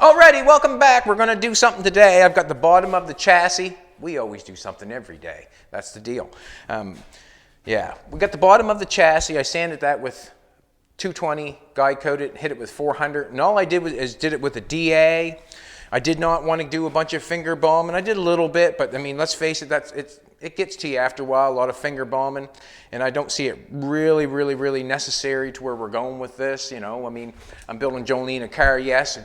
Alrighty, welcome back. We're going to do something today. I've got the bottom of the chassis. We always do something every day. That's the deal. Yeah, we got the bottom of the chassis. I sanded that with 220, guide coated, hit it with 400, and all I did was did it with a DA. I did not want to do a bunch of finger bombing. I did a little bit, but I mean, let's face it, it gets to you after a while, a lot of finger bombing, and I don't see it really necessary to where we're going with this. You know, I mean, I'm building Jolene a car, yes,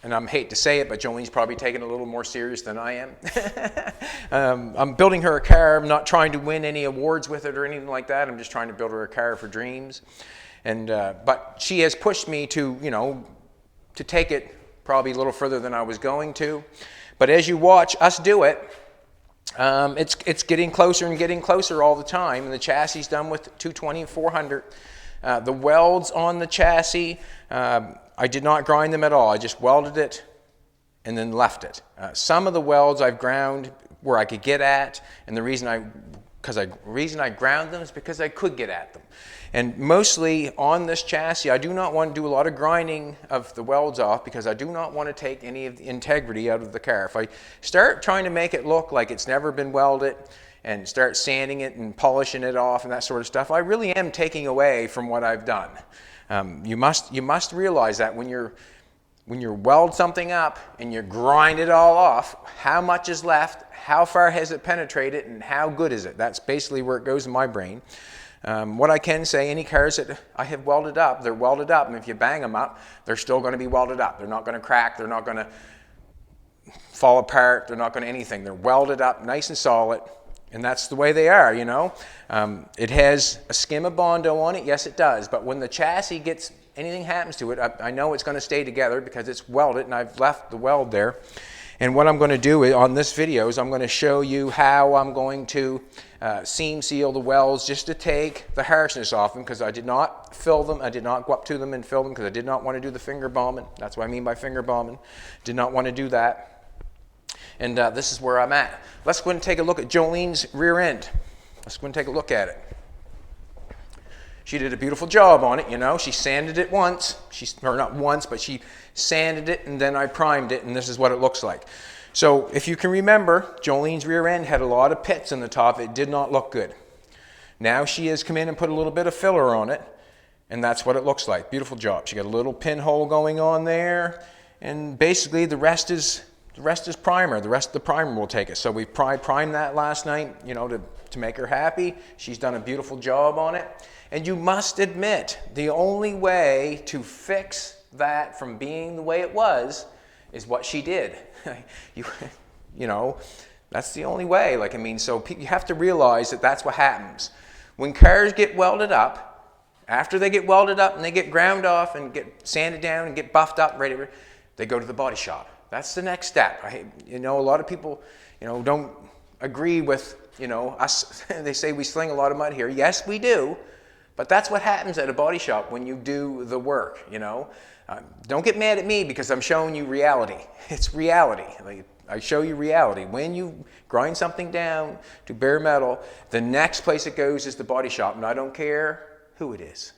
and I hate to say it, but Jolene's probably taking it a little more serious than I am. I'm building her a car. I'm not trying to win any awards with it or anything like that. I'm just trying to build her a car of her dreams. And but she has pushed me to, you know, to take it probably a little further than I was going to. But as you watch us do it, it's getting closer and getting closer all the time. And the chassis is done with 220 and 400. The welds on the chassis, I did not grind them at all. I just welded it and then left it. Some of the welds I've ground where I could get at, and the reason I ground them is because I could get at them. And mostly on this chassis, I do not want to do a lot of grinding of the welds off because I do not want to take any of the integrity out of the car. If I start trying to make it look like it's never been welded and start sanding it and polishing it off and that sort of stuff, I really am taking away from what I've done. You must realize that when you weld something up and you grind it all off, how much is left, how far has it penetrated, and how good is it? That's basically where it goes in my brain. What I can say, any cars that I have welded up, they're welded up, and if you bang them up, they're still going to be welded up. They're not going to crack, they're not going to fall apart, they're not going to anything. They're welded up nice and solid. And that's the way they are, you know. It has a skim of Bondo on it, yes it does, but when the chassis gets, anything happens to it, I know it's going to stay together because it's welded and I've left the weld there. And what I'm going to do on this video is I'm going to show you how I'm going to seam seal the welds just to take the harshness off them, because I did not fill them, I did not go up to them and fill them because I did not want to do the finger bombing. That's what I mean by finger bombing. Did not want to do that. And this is where I'm at. Let's go ahead and take a look at Jolene's rear end. Let's go ahead and take a look at it. She did a beautiful job on it, you know. She sanded it once, or not once, but she sanded it and then I primed it, and this is what it looks like. So if you can remember, Jolene's rear end had a lot of pits in the top. It did not look good. Now she has come in and put a little bit of filler on it, and that's what it looks like. Beautiful job. She got a little pinhole going on there, and basically the rest is primer. The rest of the primer will take it. So we primed that last night, you know, to make her happy. She's done a beautiful job on it. And you must admit, the only way to fix that from being the way it was is what she did. You know, that's the only way. Like, I mean, so you have to realize that that's what happens. When cars get welded up, after they get welded up and they get ground off and get sanded down and get buffed up, ready, they go to the body shop. That's the next step. You know, a lot of people, you know, don't agree with, you know, us. They say we sling a lot of mud here. Yes, we do. But that's what happens at a body shop when you do the work, you know. Don't get mad at me because I'm showing you reality. It's reality. Like, I show you reality. When you grind something down to bare metal, the next place it goes is the body shop. And I don't care who it is.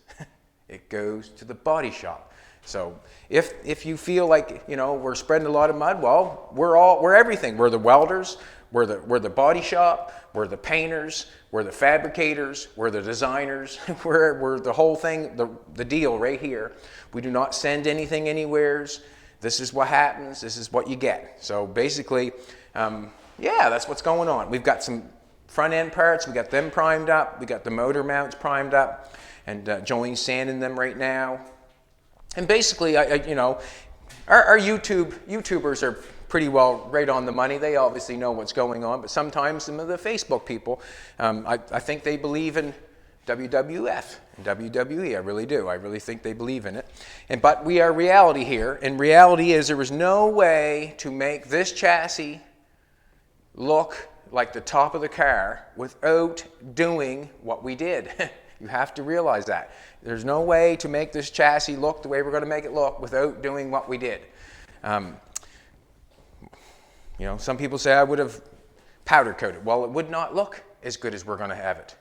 It goes to the body shop. So if you feel like, you know, we're spreading a lot of mud, well, we're everything. We're the welders, we're the body shop, we're the painters, we're the fabricators, we're the designers, we're the whole thing, the deal right here. We do not send anything anywheres. This is what happens, this is what you get. So basically, yeah, that's what's going on. We've got some front end parts, we got them primed up, we got the motor mounts primed up, and Jolene's sanding them right now. And basically, you know, our YouTubers are pretty well right on the money. They obviously know what's going on, but sometimes some of the Facebook people, I think they believe in WWF and WWE. I really do. I really think they believe in it. But we are reality here, and reality is there was no way to make this chassis look like the top of the car without doing what we did. You have to realize that. There's no way to make this chassis look the way we're going to make it look without doing what we did. You know, some people say I would have powder coated. Well, it would not look as good as we're going to have it.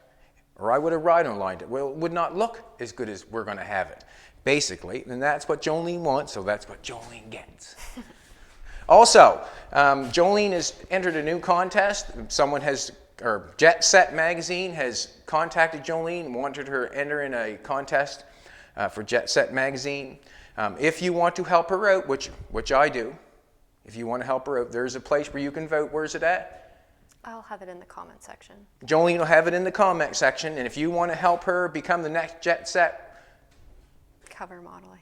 Or I would have rhino lined it. Well, it would not look as good as we're going to have it. basically. And that's what Jolene wants, so that's what Jolene gets. Also, Jolene has entered a new contest. Someone has, or Jet Set Magazine has contacted Jolene and wanted her to enter in a contest for Jet Set Magazine. If you want to help her out, which I do, if you want to help her out, there's a place where you can vote. Where's it at? I'll have it in the comment section. Jolene will have it in the comment section, and if you want to help her become the next Jet Set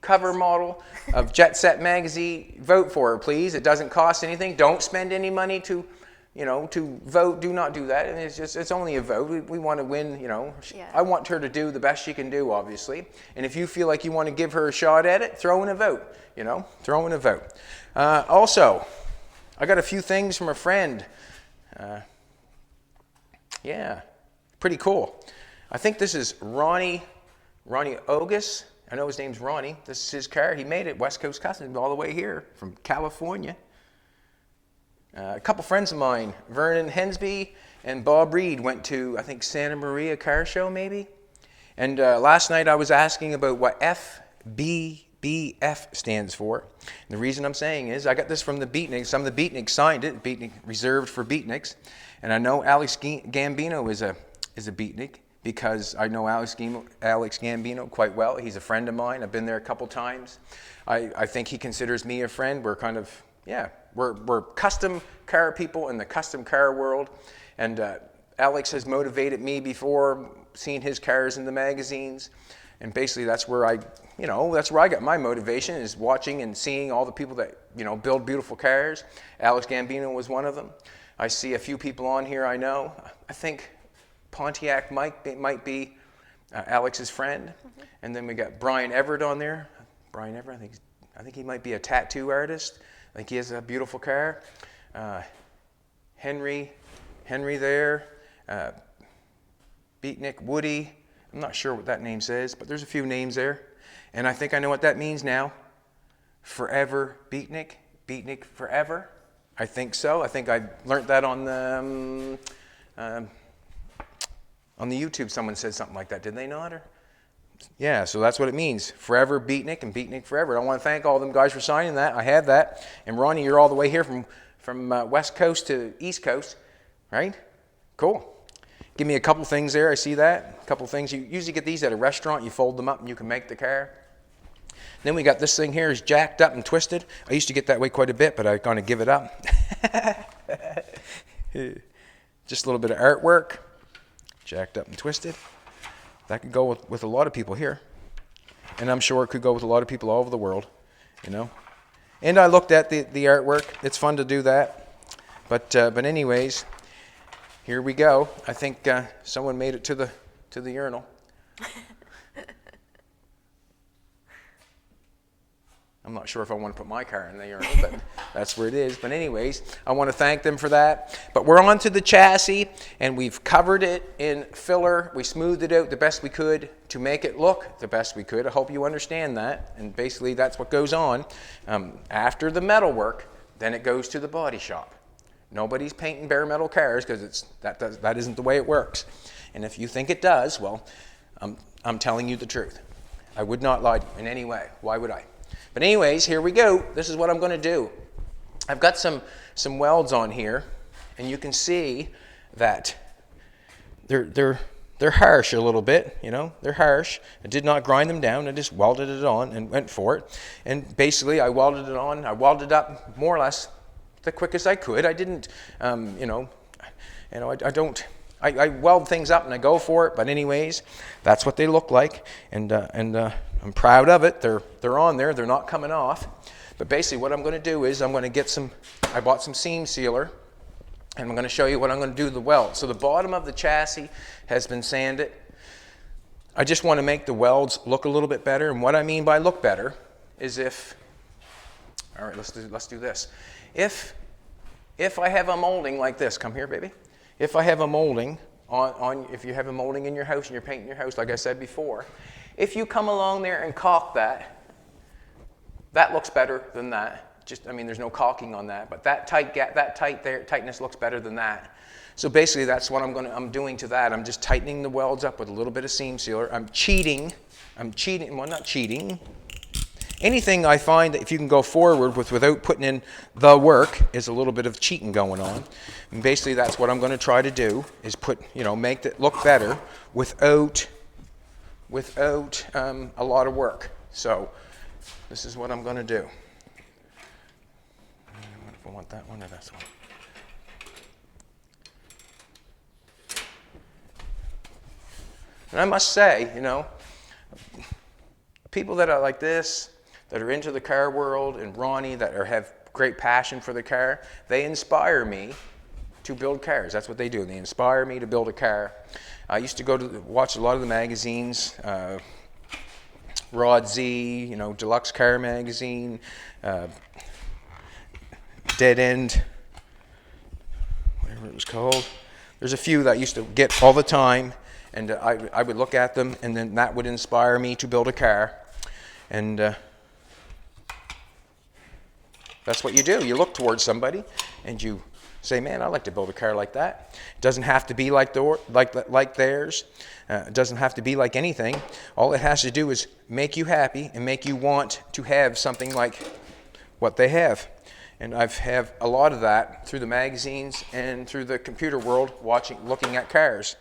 cover model of Jet Set Magazine, vote for her, please. It doesn't cost anything. Don't spend any money to vote. Do not do that. And it's only a vote. We want to win, Yeah. I want her to do the best she can do, obviously. And if you feel like you want to give her a shot at it, throw in a vote, throw in a vote. Also, I got a few things from a friend. Yeah, pretty cool. I think this is Ronnie Ogus. I know his name's Ronnie. This is his car. He made it West Coast Customs all the way here from California. A couple friends of mine, Vernon Hensby and Bob Reed, went to, I think, Santa Maria Car Show maybe. And last night I was asking about what FBBF stands for. And the reason I'm saying is I got this from the Beatniks. Some of the Beatniks signed it. Beatnik reserved for Beatniks. And I know Alex Gambino is a Beatnik, because I know Alex Gambino quite well. He's a friend of mine. I've been there a couple times. I think he considers me a friend. We're kind of, we're custom car people in the custom car world. And Alex has motivated me before, seeing his cars in the magazines. And basically that's where I got my motivation, is watching and seeing all the people that, build beautiful cars. Alex Gambino was one of them. I see a few people on here I know. I think Pontiac might be Alex's friend. Mm-hmm. And then we got Brian Everett on there. Brian Everett, I think he might be a tattoo artist. I think he has a beautiful car. Henry there. Beatnik, Woody. I'm not sure what that name says, but there's a few names there. And I think I know what that means now. Forever Beatnik. Beatnik forever. I think so. I think I learned that on the YouTube. Someone said something like that. Did they not? Or? Yeah, so that's what it means. Forever Beatnik and Beatnik forever. I want to thank all them guys for signing that. I have that. And Ronnie, you're all the way here from West Coast to East Coast, right? Cool. Give me a couple things there. I see that. A couple things. You usually get these at a restaurant. You fold them up and you can make the car. Then we got this thing here is jacked up and twisted. I used to get that way quite a bit, but I'm going to give it up. Just a little bit of artwork. Jacked up and twisted. That could go with a lot of people here. And I'm sure it could go with a lot of people all over the world, And I looked at the artwork. It's fun to do that. But anyways, here we go. I think someone made it to the urinal. I'm not sure if I want to put my car in the urinal, but that's where it is. But anyways, I want to thank them for that. But we're on to the chassis, and we've covered it in filler. We smoothed it out the best we could to make it look the best we could. I hope you understand that. And basically, that's what goes on. After the metal work, then it goes to the body shop. Nobody's painting bare metal cars, because that isn't the way it works. And if you think it does, well, I'm telling you the truth. I would not lie to you in any way. Why would I? But anyways, here we go. This is what I'm going to do. I've got some welds on here, and you can see that they're harsh a little bit. They're harsh. I did not grind them down. I just welded it on and went for it. And basically, I welded it on. I welded up more or less the quickest I could. I didn't, I weld things up and I go for it. But anyways, that's what they look like, and I'm proud of it. They're on there. They're not coming off. But basically, what I'm going to do is I'm going to get I bought some seam sealer, and I'm going to show you what I'm going to do to the weld. So the bottom of the chassis has been sanded. I just want to make the welds look a little bit better. And what I mean by look better is all right, let's do this. If I have a molding like this, come here, baby. If I have a molding if you have a molding in your house and you're painting your house, like I said before, if you come along there and caulk that looks better than that. There's no caulking on that, but that tightness looks better than that. So basically, that's what I'm doing to that. I'm just tightening the welds up with a little bit of seam sealer. I'm cheating. Well, not cheating. anything I find that if you can go forward with without putting in the work is a little bit of cheating going on. And basically that's what I'm going to try to do, is put, make it look better without a lot of work. So this is what I'm going to do. I wonder if I want that one or this one. And I must say, people that are like this, that are into the car world, and Ronnie, that have great passion for the car, they inspire me to build cars. That's what they do. They inspire me to build a car. I used to watch a lot of the magazines, Rod Z, Deluxe Car Magazine, Dead End, whatever it was called. There's a few that I used to get all the time, and I would look at them, and then that would inspire me to build a car. And that's what you do. You look towards somebody, and you say, man, I'd like to build a car like that. It doesn't have to be like theirs. It doesn't have to be like anything. All it has to do is make you happy and make you want to have something like what they have. And I've have a lot of that through the magazines and through the computer world, looking at cars.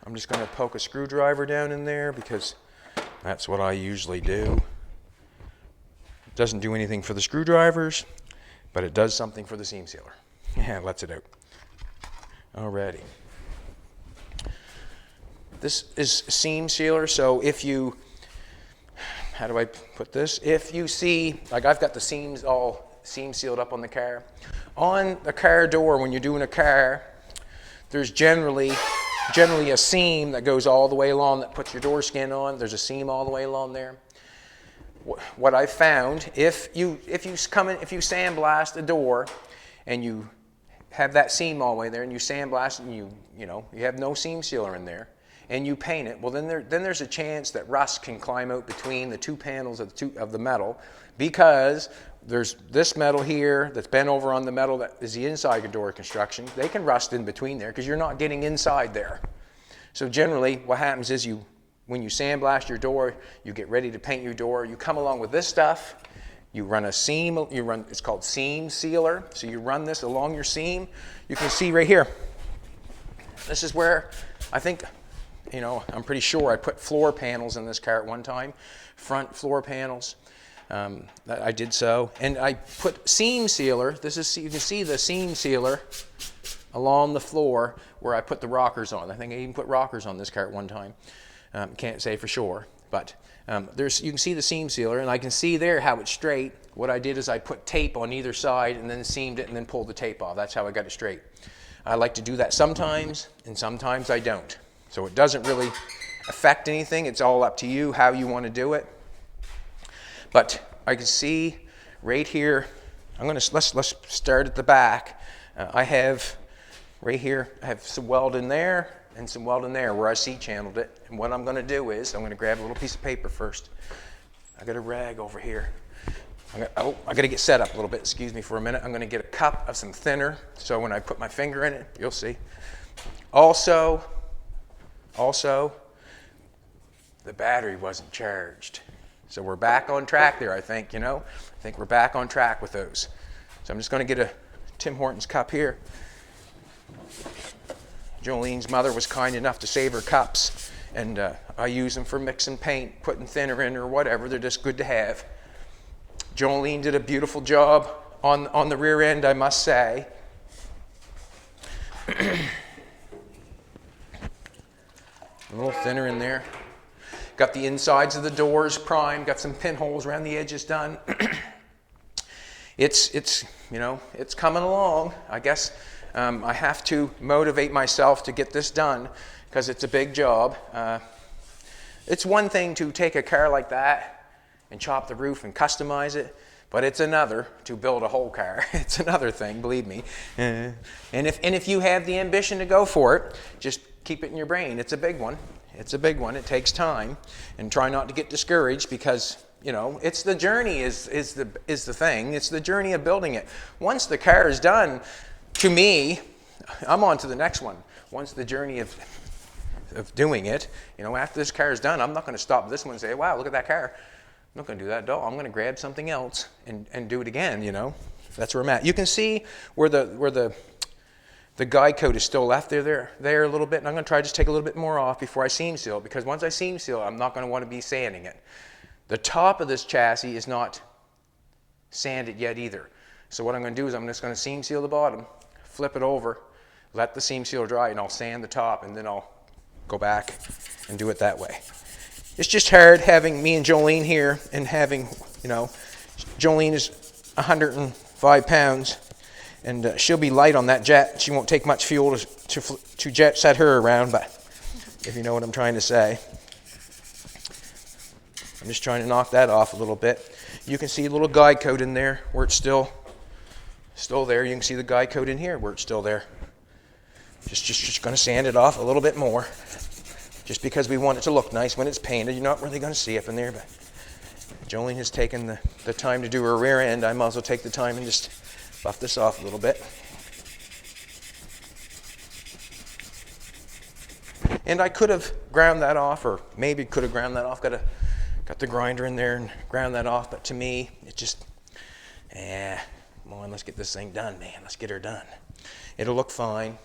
I'm just going to poke a screwdriver down in there because that's what I usually do. It doesn't do anything for the screwdrivers, but it does something for the seam sealer. Yeah, it lets it out. Alrighty. This is seam sealer, so if you, how do I put this? If you see, like I've got the seams all seam sealed up on the car. On the car door, when you're doing a car, there's generally a seam that goes all the way along that puts your door skin on. There's a seam all the way along there. What I found, if you sandblast a door and you have that seam all the way there, and you sandblast and you have no seam sealer in there, and you paint it, well then there's a chance that rust can climb out between the two panels of the metal, because there's this metal here that's bent over on the metal that is the inside of door construction. They can rust in between there because you're not getting inside there. So generally what happens is when you sandblast your door, you get ready to paint your door, you come along with this stuff, you run a seam, it's called seam sealer. So you run this along your seam. You can see right here. This is where I think, I'm pretty sure I put floor panels in this car at one time, front floor panels. That I did so, and I put seam sealer. You can see the seam sealer along the floor where I put the rockers on. I think I even put rockers on this car at one time. Can't say for sure, but you can see the seam sealer, and I can see there how it's straight. What I did is I put tape on either side and then seamed it and then pulled the tape off. That's how I got it straight. I like to do that sometimes, and sometimes I don't. So it doesn't really affect anything. It's all up to you how you want to do it. But I can see right here, let's start at the back. I have right here, I have some weld in there and some weld in there where I C-channeled it. And what I'm going to do is I'm going to grab a little piece of paper first. I got a rag over here. I got to get set up a little bit. Excuse me for a minute. I'm going to get a cup of some thinner, so when I put my finger in it, you'll see. Also, the battery wasn't charged. So we're back on track there, I think, I think we're back on track with those. So I'm just going to get a Tim Hortons cup here. Jolene's mother was kind enough to save her cups, and I use them for mixing paint, putting thinner in, or whatever. They're just good to have. Jolene did a beautiful job on the rear end, I must say. A little thinner in there. Got the insides of the doors primed, got some pinholes around the edges done. It's coming along. I guess I have to motivate myself to get this done because it's a big job. It's one thing to take a car like that and chop the roof and customize it, but it's another to build a whole car. It's another thing, believe me. And if you have the ambition to go for it, just keep it in your brain. It's a big one. It's a big one. It takes time, and try not to get discouraged because it's the journey is the thing. It's the journey of building it. Once the car is done, to me, I'm on to the next one. Once the journey of of doing it. You know, after this car is done, I'm not going to stop this one and say, wow, look at that car. I'm not going to do that at all. I'm going to grab something else and do it again, you know. That's where I'm at. You can see where the guide coat is still left there a little bit, and I'm going to try to just take a little bit more off before I seam seal it, because once I seam seal it, I'm not going to want to be sanding it. The top of this chassis is not sanded yet either. So what I'm going to do is I'm just going to seam seal the bottom, flip it over, let the seam seal dry, and I'll sand the top, and then I'll go back and do it that way. It's just hard having me and Jolene here, and having, you know, Jolene is 105 pounds, and she'll be light on that jet. She won't take much fuel to jet set her around, but if you know what I'm trying to say. I'm just trying to knock that off a little bit. You can see a little guide coat in there where it's still there. You can see the guide coat in here where it's still there. Just going to sand it off a little bit more, just because we want it to look nice when it's painted. You're not really going to see up in there, but Jolene has taken the time to do her rear end. I might as well take the time and just buff this off a little bit. And I could have ground that off, or maybe could have ground that off. Got the grinder in there and ground that off, but to me, it just, come on, let's get this thing done, man. Let's get her done. It'll look fine.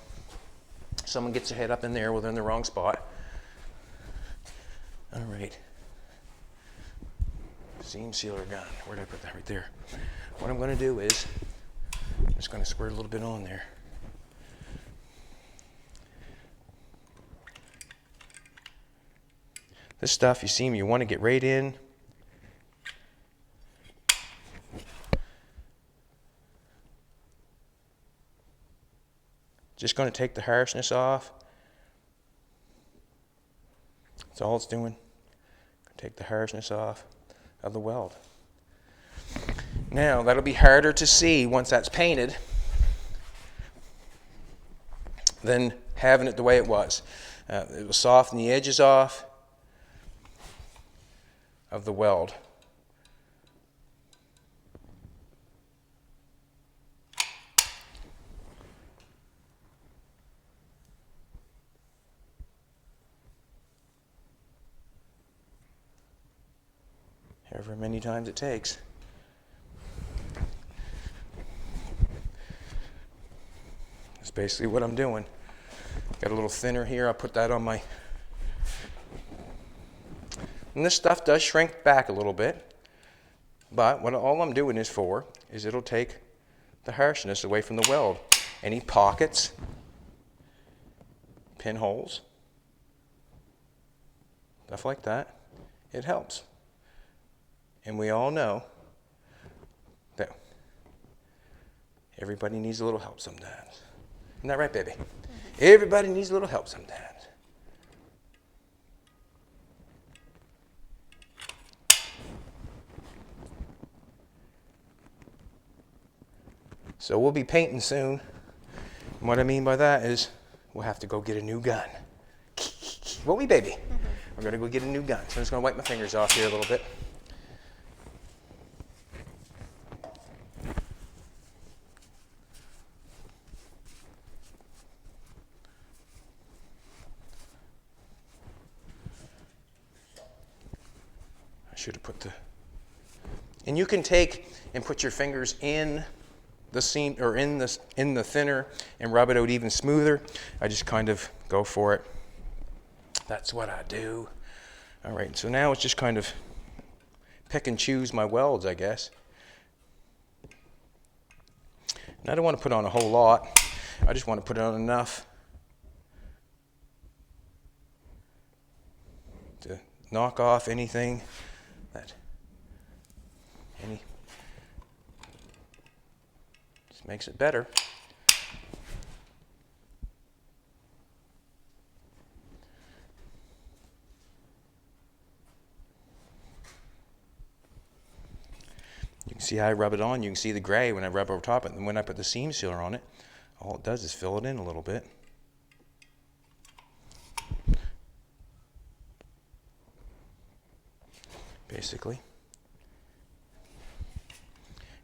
Someone gets their head up in there, well, they're in the wrong spot. All right. Seam sealer gun. Where did I put that? Right there. What I'm going to do is, I'm just going to squirt a little bit on there. This stuff, you see, you want to get right in. Just going to take the harshness off. That's all it's doing. Take the harshness off of the weld. Now, that'll be harder to see once that's painted than having it the way it was. It will soften the edges off of the weld. However many times it takes. That's basically what I'm doing. Got a little thinner here. I'll put that on my... And this stuff does shrink back a little bit, but what all I'm doing is it'll take the harshness away from the weld. Any pockets, pinholes, stuff like that, it helps. And we all know that everybody needs a little help sometimes. Isn't that right, baby? Mm-hmm. Everybody needs a little help sometimes. So we'll be painting soon. And what I mean by that is we'll have to go get a new gun. Won't we, baby? Mm-hmm. We're going to go get a new gun. So I'm just going to wipe my fingers off here a little bit. I should have put the... And you can take and put your fingers in the seam, or in the thinner, and rub it out even smoother. I just kind of go for it. That's what I do. All right, so now it's just kind of pick and choose my welds, I guess. And I don't want to put on a whole lot. I just want to put on enough to knock off anything just makes it better. You can see how I rub it on. You can see the gray when I rub over top of it. And when I put the seam sealer on it, all it does is fill it in a little bit. Basically.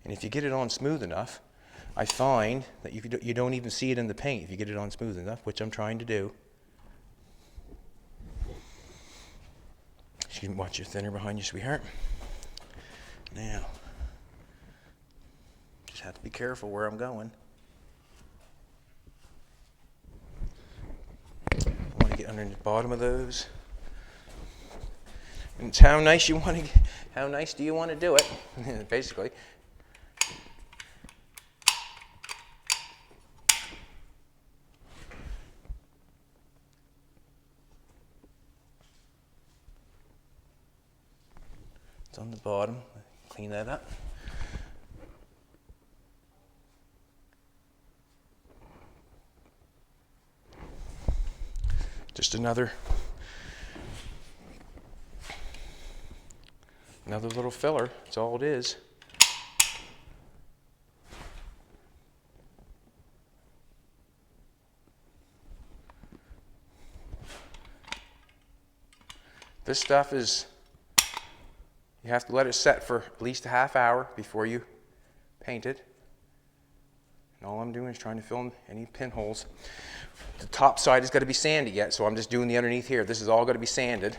And if you get it on smooth enough, I find that you don't even see it in the paint if you get it on smooth enough, which I'm trying to do. You can watch your thinner behind you, sweetheart. Now, just have to be careful where I'm going. I want to get under the bottom of those. And it's how nice you want to get, how nice do you want to do it, basically. It's on the bottom. Clean that up. Just another little filler. That's all it is. This stuff is, you have to let it set for at least a half hour before you paint it. And all I'm doing is trying to fill in any pinholes. The top side has got to be sanded yet, so I'm just doing the underneath here. This is all got to be sanded,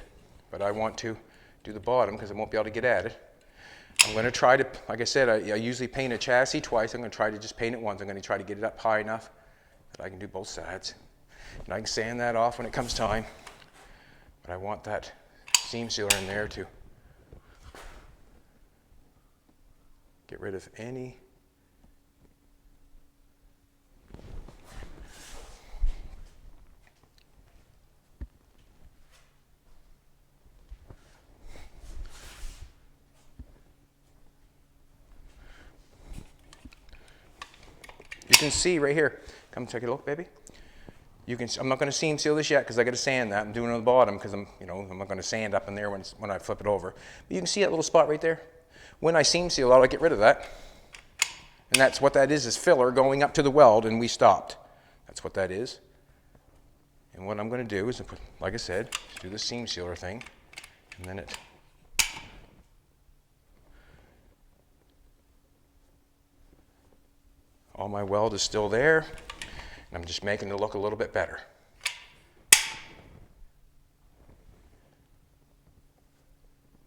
but I want to do the bottom because I won't be able to get at it. I'm going to try to, like I said, I usually paint a chassis twice. I'm going to try to just paint it once. I'm going to try to get it up high enough that I can do both sides. And I can sand that off when it comes time. But I want that seam sealer in there to get rid of any you can see right here. Come take a look, baby. You can. I'm not going to seam seal this yet because I got to sand that. I'm doing it on the bottom because I'm not going to sand up in there when I flip it over. But you can see that little spot right there. When I seam seal out, I get rid of that. And that's what that is filler going up to the weld, and we stopped. That's what that is. And what I'm going to do is, like I said, do the seam sealer thing, and then it. All my weld is still there, and I'm just making it look a little bit better.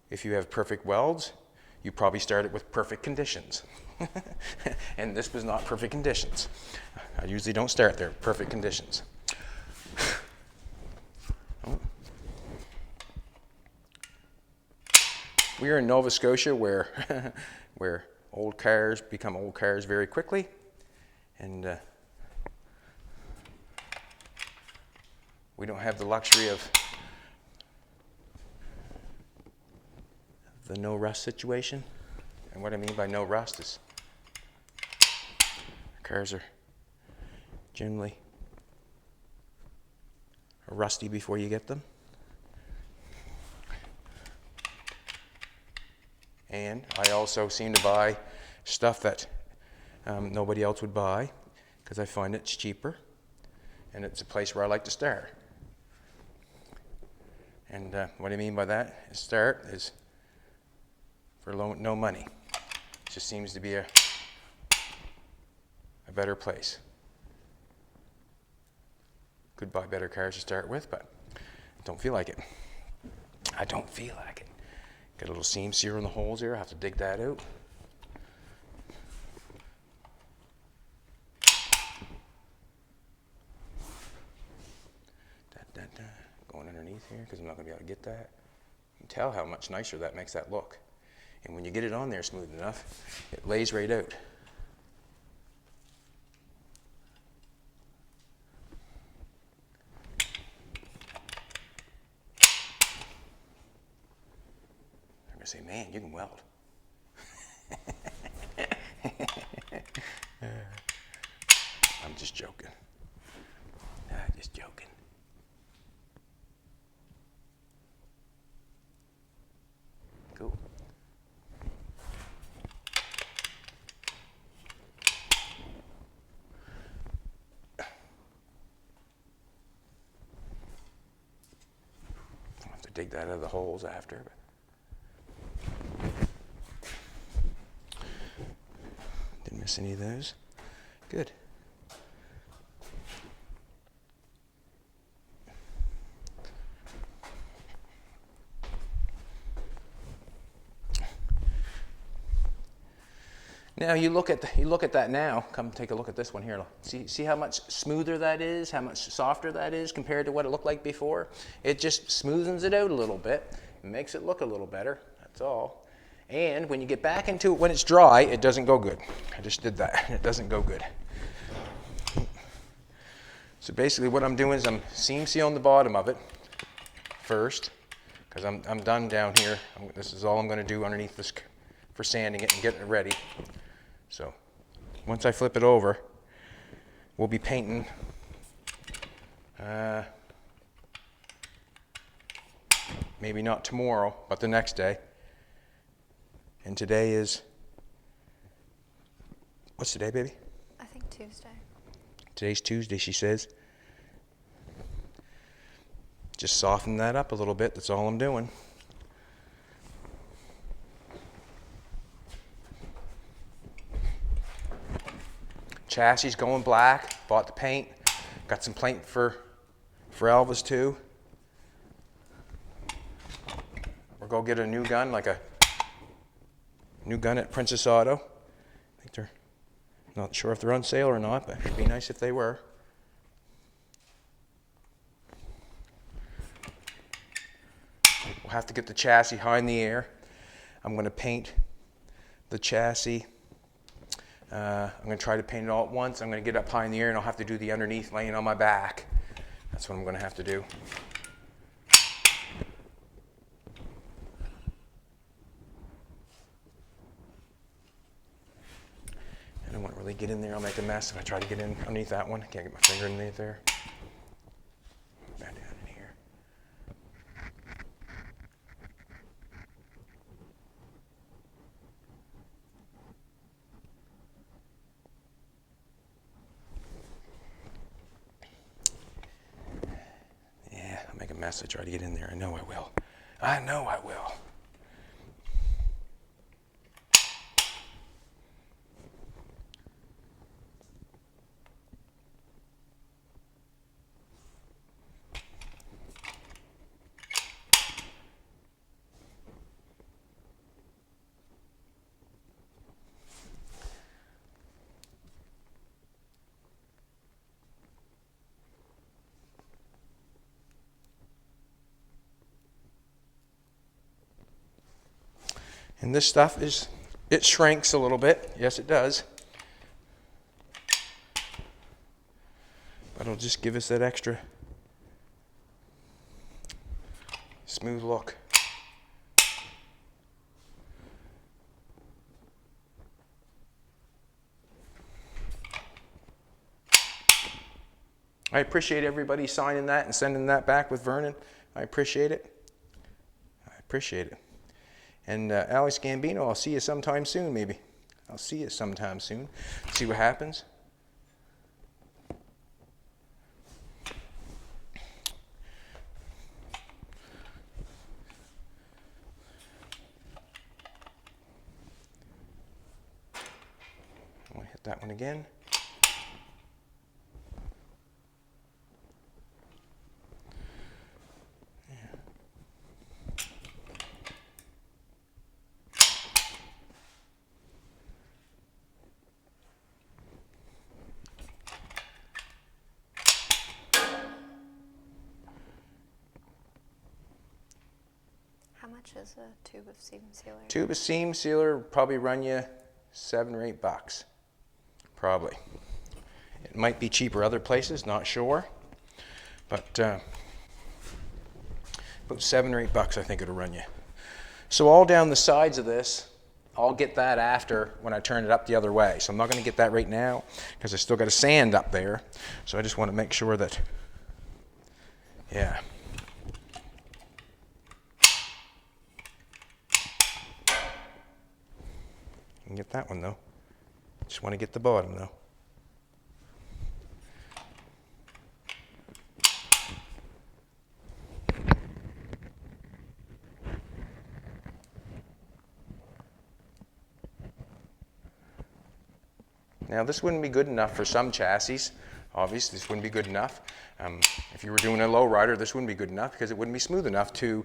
If you have perfect welds, you probably started with perfect conditions. And this was not perfect conditions. I usually don't start there, perfect conditions. We are in Nova Scotia where, where old cars become old cars very quickly. And we don't have the luxury of the no rust situation. And what I mean by no rust is cars are generally rusty before you get them. And I also seem to buy stuff that nobody else would buy because I find it's cheaper and it's a place where I like to start. And what I mean by that is start is for no money. It just seems to be a better place. Could buy better cars to start with, but I don't feel like it. I don't feel like it. Got a little seam sear in the holes here. I have to dig that out. Going underneath here because I'm not going to be able to get that. You can tell how much nicer that makes that look. And when you get it on there smooth enough, it lays right out. I'm going to say, man, you can weld. I'm just joking. I'm just joking. Cool. I'll have to dig that out of the holes after. Didn't miss any of those. Good. Now you look at that now. Come take a look at this one here. See how much smoother that is, how much softer that is compared to what it looked like before. It just smoothens it out a little bit, and makes it look a little better. That's all. And when you get back into it when it's dry, it doesn't go good. I just did that. It doesn't go good. So basically, what I'm doing is I'm seam sealing the bottom of it first, because I'm done down here. This is all I'm going to do underneath this for sanding it and getting it ready. So once I flip it over, we'll be painting maybe not tomorrow, but the next day. And today is, what's today, baby? I think Tuesday. Today's Tuesday, she says. Just soften that up a little bit, that's all I'm doing. Chassis going black, bought the paint, got some paint for Elvis too. We're gonna get a new gun, like a new gun at Princess Auto. I think they're, not sure if they're on sale or not, but it'd be nice if they were. We'll have to get the chassis high in the air. I'm gonna paint the chassis. I'm going to try to paint it all at once. I'm going to get up high in the air and I'll have to do the underneath laying on my back. That's what I'm going to have to do. I don't want to really get in there. I'll make a mess if I try to get in underneath that one. I can't get my finger underneath there. Back down in here. Make a mess. I try to get in there. I know I will. I know I will. And this stuff it shrinks a little bit. Yes, it does. But it'll just give us that extra smooth look. I appreciate everybody signing that and sending that back with Vernon. I appreciate it. I appreciate it. And Alex Gambino, I'll see you sometime soon, maybe. I'll see you sometime soon. See what happens. I want to hit that one again. How much is a tube of seam sealer? Tube of seam sealer would probably run you $7 or $8. Probably. It might be cheaper other places, not sure. But about $7 or $8 I think it'll run you. So all down the sides of this, I'll get that after when I turn it up the other way. So I'm not going to get that right now because I still got to sand up there. So I just want to make sure that, yeah. You can get that one though. Just want to get the bottom though. Now this wouldn't be good enough for some chassis. Obviously this wouldn't be good enough. If you were doing a lowrider, this wouldn't be good enough because it wouldn't be smooth enough to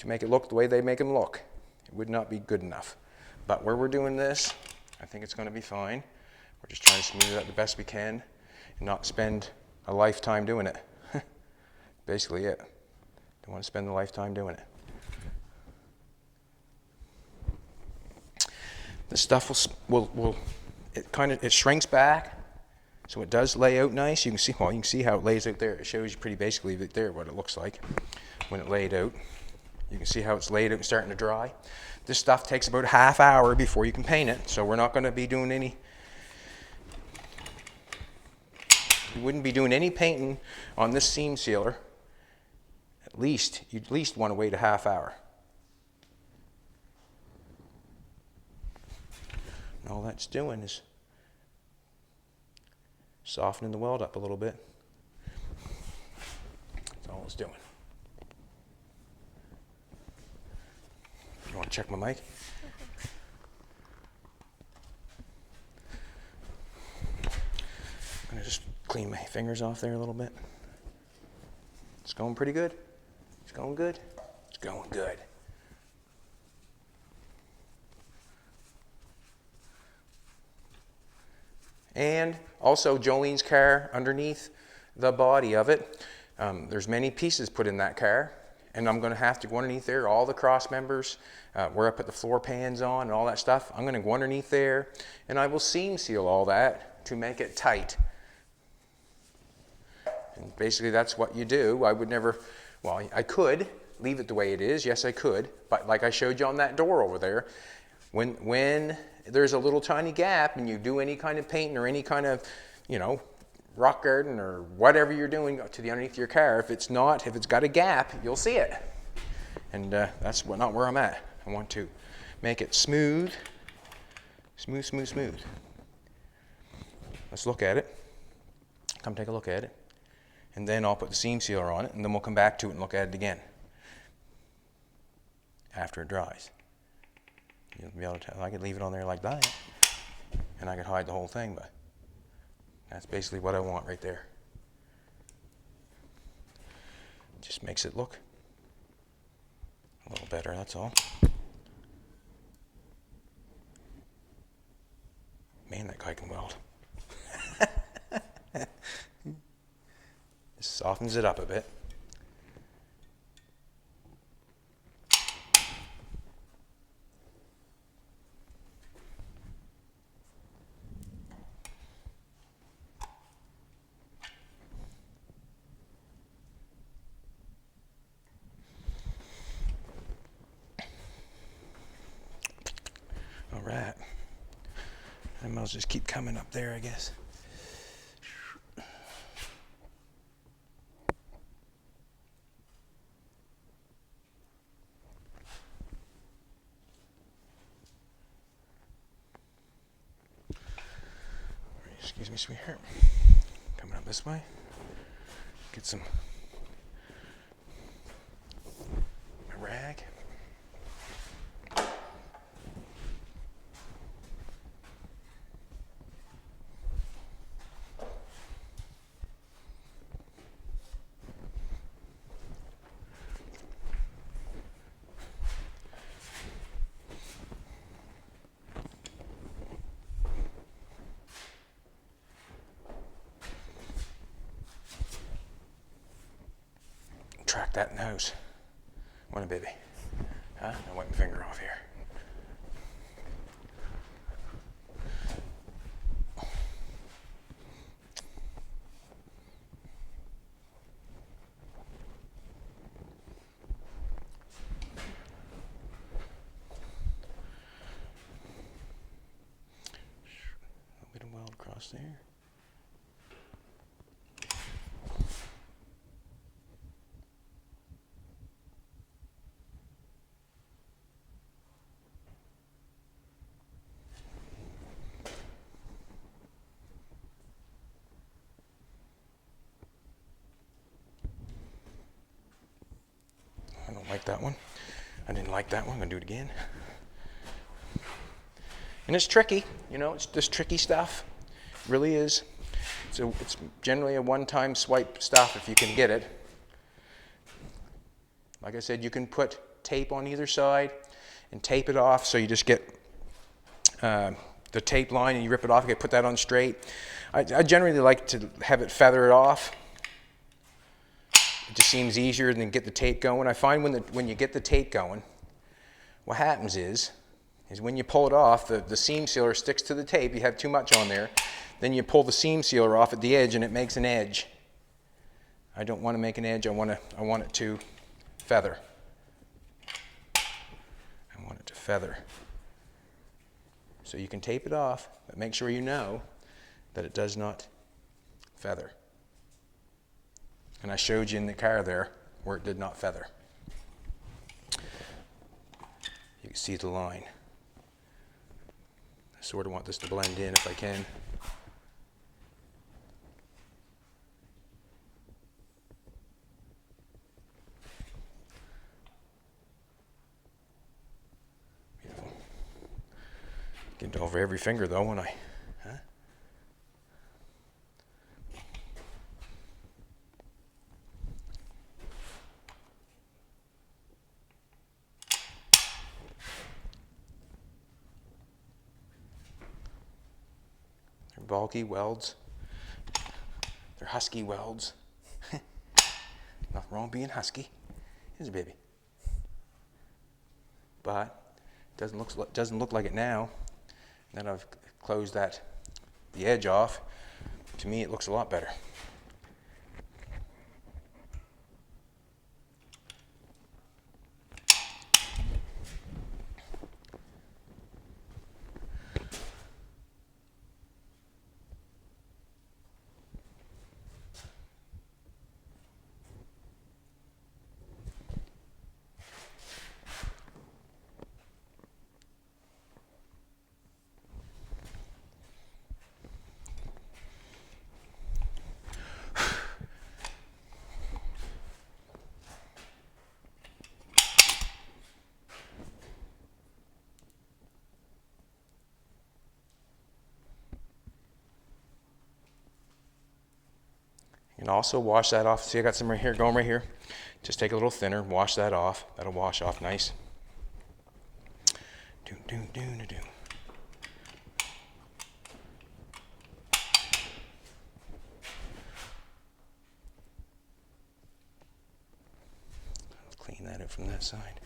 make it look the way they make them look. It would not be good enough. But where we're doing this, I think it's going to be fine. We're just trying to smooth it out the best we can and not spend a lifetime doing it. Basically it. Don't want to spend a lifetime doing it. The stuff it shrinks back, so it does lay out nice. You can see, well, you can see how it lays out there. It shows you pretty basically right there what it looks like when it laid out. You can see how it's laid out and starting to dry. This stuff takes about a half hour before you can paint it, so we're not going to be doing any. You wouldn't be doing any painting on this seam sealer. You'd at least want to wait a half hour. And all that's doing is softening the weld up a little bit. That's all it's doing. You want to check my mic? I'm going to just clean my fingers off there a little bit. It's going pretty good. It's going good. It's going good. And also Jolene's car, underneath the body of it, there's many pieces put in that car, and I'm going to have to go underneath there, all the cross members, where I put the floor pans on and all that stuff. I'm going to go underneath there, and I will seam seal all that to make it tight. And basically that's what you do. I would never, well, I could leave it the way it is. Yes, I could. But like I showed you on that door over there, when there's a little tiny gap and you do any kind of painting or any kind of, rock garden or whatever you're doing to the underneath of your car, if it's got a gap, you'll see it. And that's not where I'm at. I want to make it smooth. Smooth, smooth, smooth. Let's look at it. Come take a look at it. And then I'll put the seam sealer on it, and then we'll come back to it and look at it again after it dries. You'll be able to tell. I could leave it on there like that, and I could hide the whole thing, but that's basically what I want right there. Just makes it look a little better, that's all. Man, that guy can weld. This softens it up a bit. All right. I might as well just keep coming up there, I guess. Excuse me, sweetheart. Coming up this way. Get some my rag. Track that nose. Want a baby? Huh? I'll wipe my finger off here. A bit of weld across there. I don't like that one. I didn't like that one. I'm going to do it again. And it's tricky. It's just tricky stuff. It really is. So it's generally a one-time swipe stuff if you can get it. Like I said, you can put tape on either side and tape it off so you just get the tape line and you rip it off, you put that on straight. I generally like to have it feather it off. It just seems easier than get the tape going. I find when you get the tape going, what happens is when you pull it off, the seam sealer sticks to the tape. You have too much on there. Then you pull the seam sealer off at the edge and it makes an edge. I don't want to make an edge. I want it to feather. I want it to feather. So you can tape it off, but make sure you know that it does not feather. And I showed you in the car there where it did not feather. You can see the line. I sort of want this to blend in if I can. Beautiful. Get it over every finger though when I, huh? They're bulky welds. They're husky welds. Nothing wrong being husky, is it, baby? But it doesn't look like it now. Then I've closed the edge off. To me, it looks a lot better. And also wash that off. See, I got some right here, going right here. Just take a little thinner, wash that off. That'll wash off nice. Clean that up from that side.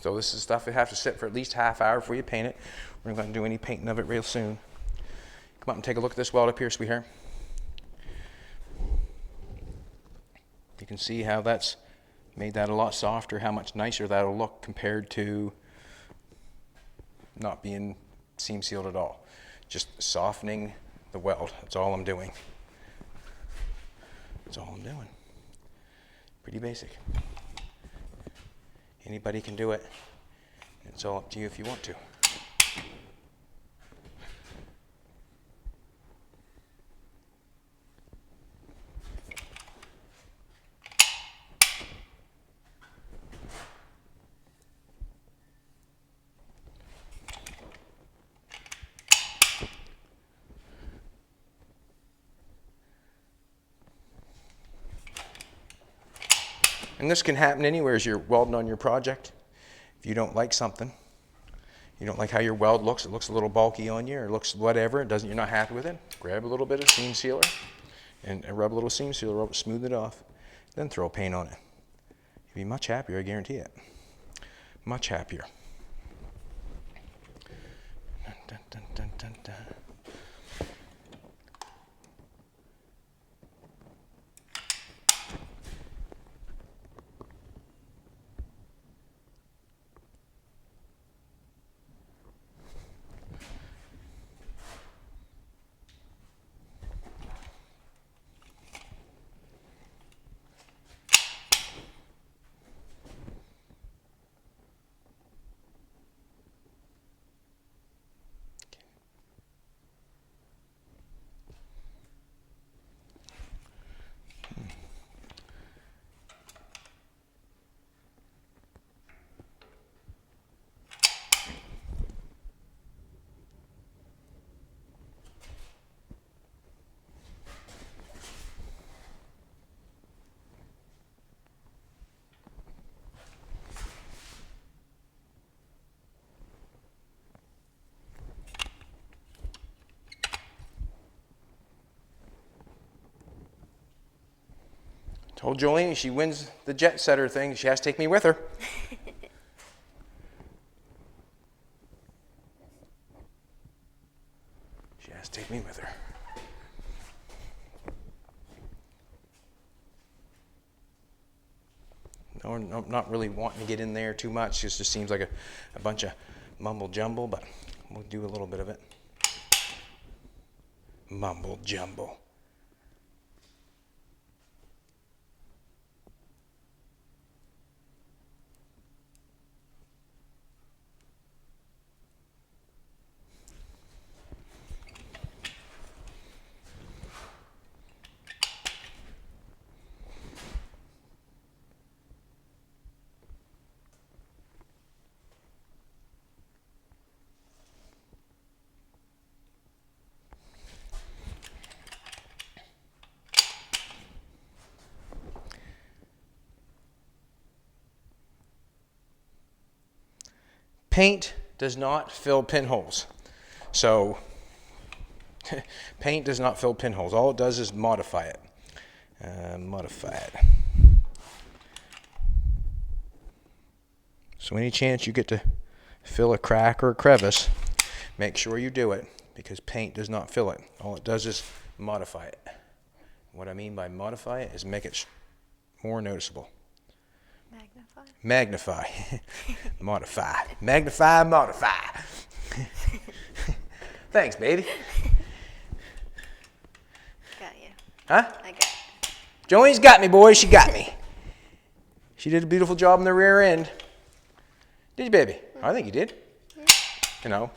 So this is stuff that have to sit for at least half hour before you paint it. We're not going to do any painting of it real soon. Come up and take a look at this weld up here, sweetheart. You can see how that's made that a lot softer, how much nicer that'll look compared to not being seam sealed at all. Just softening the weld. That's all I'm doing. That's all I'm doing. Pretty basic. Anybody can do it. It's all up to you if you want to. And this can happen anywhere as you're welding on your project. If you don't like something, you don't like how your weld looks, it looks a little bulky on you, or it looks whatever, you're not happy with it, grab a little bit of seam sealer and rub a little seam sealer over it, smooth it off, then throw paint on it. You'll be much happier, I guarantee it. Much happier. Dun, dun, dun, dun, dun. Told Jolene she wins the jet setter thing, she has to take me with her. She has to take me with her. No, I'm not really wanting to get in there too much. It just seems like a bunch of mumble jumble, but we'll do a little bit of it. Mumble jumble. Paint does not fill pinholes. So paint does not fill pinholes. All it does is modify it. So any chance you get to fill a crack or a crevice, make sure you do it, because paint does not fill it. All it does is modify it. What I mean by modify it is make it more noticeable. Magnify. Modify. Magnify, modify. Thanks, baby. Got you. Huh? I got you. Jolene's got me, boys. She got me. She did a beautiful job in the rear end. Did you, baby? I think you did. You know.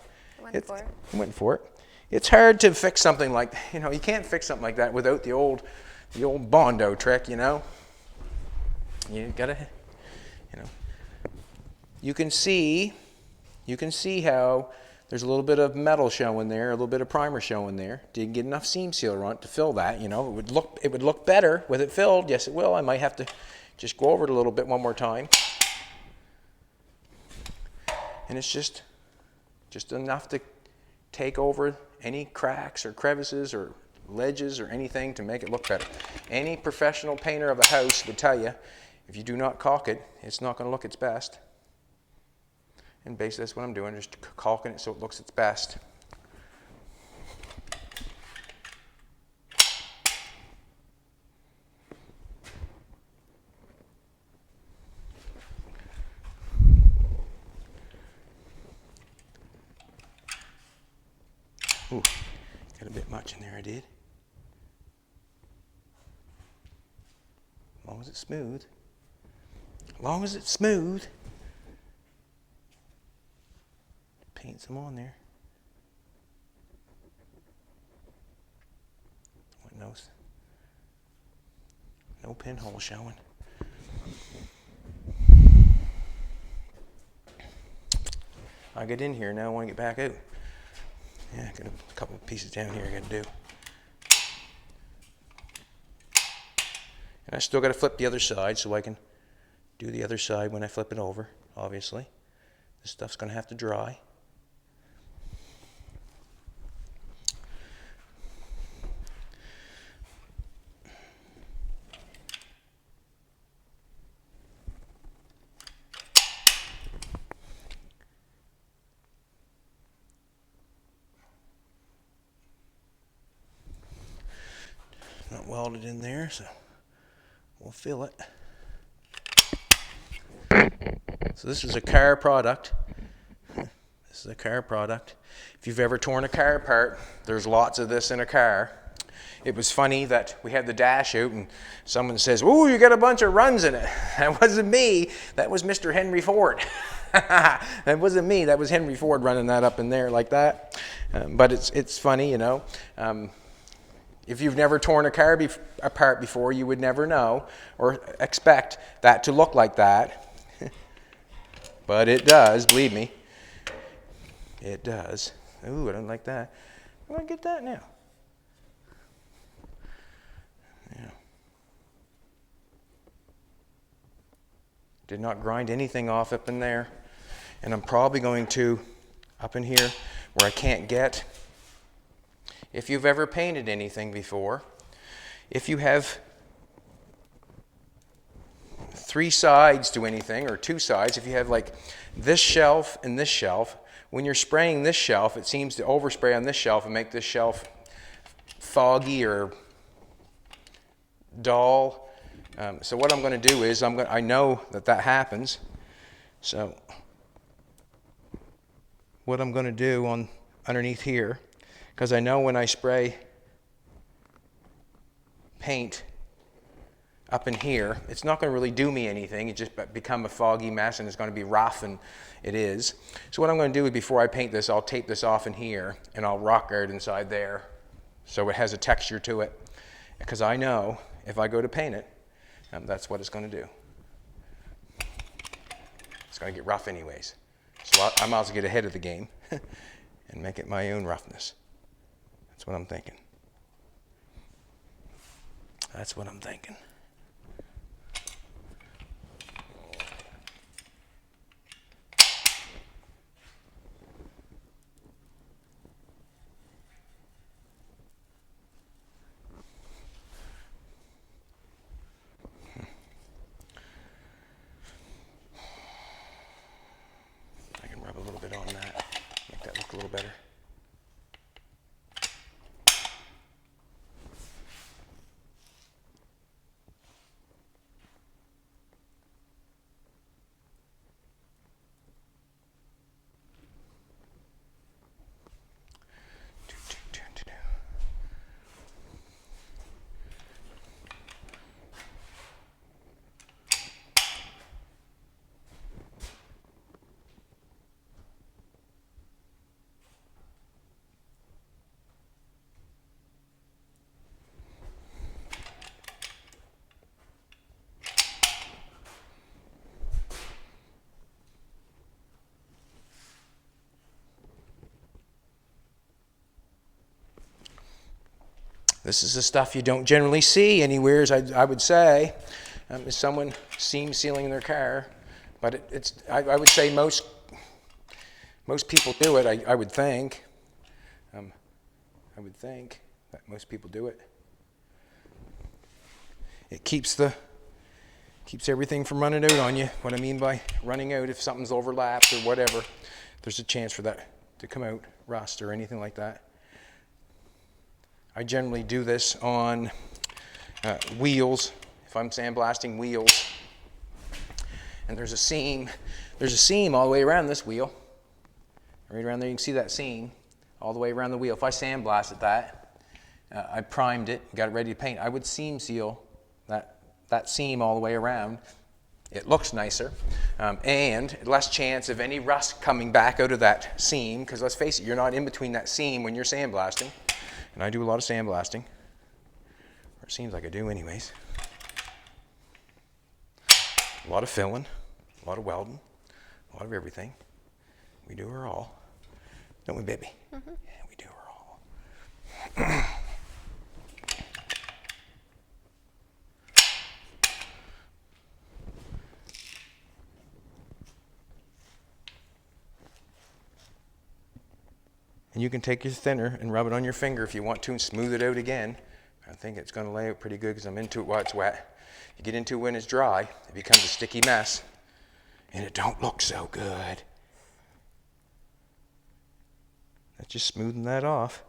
Went for it. It's hard to fix something like, you can't fix something like that without the old Bondo trick, You gotta, You can see how there's a little bit of metal showing there, a little bit of primer showing there. Didn't get enough seam sealer on it to fill that. It would look better with it filled. Yes, it will. I might have to just go over it a little bit one more time. And it's just enough to take over any cracks or crevices or ledges or anything to make it look better. Any professional painter of a house would tell you, if you do not caulk it, it's not going to look its best. And basically that's what I'm doing, just caulking it so it looks its best. Ooh, got a bit much in there, I did. As long as it's smooth. As long as it's smooth. Paint some on there. No pinhole showing. I get in here now, I want to get back out. Yeah, got a couple of pieces down here I got to do. And I still got to flip the other side so I can do the other side when I flip it over, obviously. This stuff's going to have to dry. Not welded in there, so we'll fill it. So this is a car product. This is a car product. If you've ever torn a car apart, there's lots of this in a car. It was funny that we had the dash out and someone says, "Ooh, you got a bunch of runs in it." That wasn't me. That was Mr. Henry Ford. That wasn't me. That was Henry Ford running that up in there like that. But it's funny, If you've never torn a car apart before, you would never know or expect that to look like that. But it does, believe me. It does. Ooh, I don't like that. I'm going to get that now. Yeah. Did not grind anything off up in there. And I'm probably going to, up in here where I can't get. If you've ever painted anything before, if you have 3 sides to anything, or 2 sides. If you have like this shelf and this shelf, when you're spraying this shelf, it seems to overspray on this shelf and make this shelf foggy or dull. So what I'm going to do is I know that happens. So what I'm going to do underneath here, because I know when I spray paint up in here, it's not going to really do me anything. It just become a foggy mess, and it's going to be rough, and it is. So what I'm going to do is, before I paint this, I'll tape this off in here, and I'll rock guard inside there so it has a texture to it, because I know if I go to paint it, that's what it's going to do. It's going to get rough anyways. So I might as well get ahead of the game and make it my own roughness. That's what I'm thinking. That's what I'm thinking. A little bit on that, make that look a little better. This is the stuff you don't generally see anywhere, I would say. Is someone seam sealing their car, but I would say most people do it. I would think. I would think that most people do it. It keeps everything from running out on you. What I mean by running out, if something's overlapped or whatever, there's a chance for that to come out, rust or anything like that. I generally do this on wheels, if I'm sandblasting wheels. And there's a seam all the way around this wheel. Right around there, you can see that seam all the way around the wheel. If I sandblasted that, I primed it, got it ready to paint, I would seam seal that seam all the way around. It looks nicer, and less chance of any rust coming back out of that seam, because let's face it, you're not in between that seam when you're sandblasting. And I do a lot of sandblasting, or it seems like I do anyways. A lot of filling, a lot of welding, a lot of everything. We do her all. Don't we, baby? Mm-hmm. Yeah, we do her all. And you can take your thinner and rub it on your finger if you want to and smooth it out again. I think it's going to lay out pretty good because I'm into it while it's wet. You get into it when it's dry, it becomes a sticky mess. And it don't look so good. That's just smoothing that off.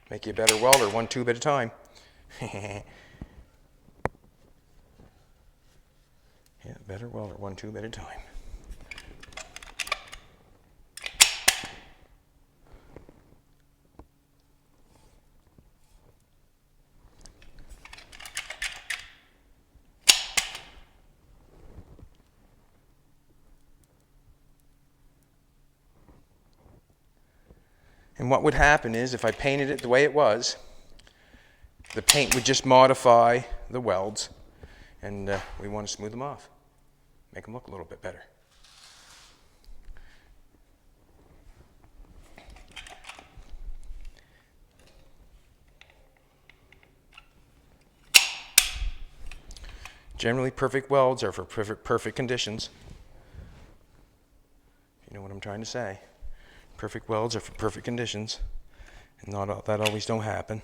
Make you a better welder, 1 tube at a time. Yeah, better welder, 1 tube at a time. And what would happen is, if I painted it the way it was, the paint would just modify the welds, and we want to smooth them off, make them look a little bit better. Generally, perfect welds are for perfect conditions. You know what I'm trying to say. Perfect welds are for perfect conditions. And that always don't happen.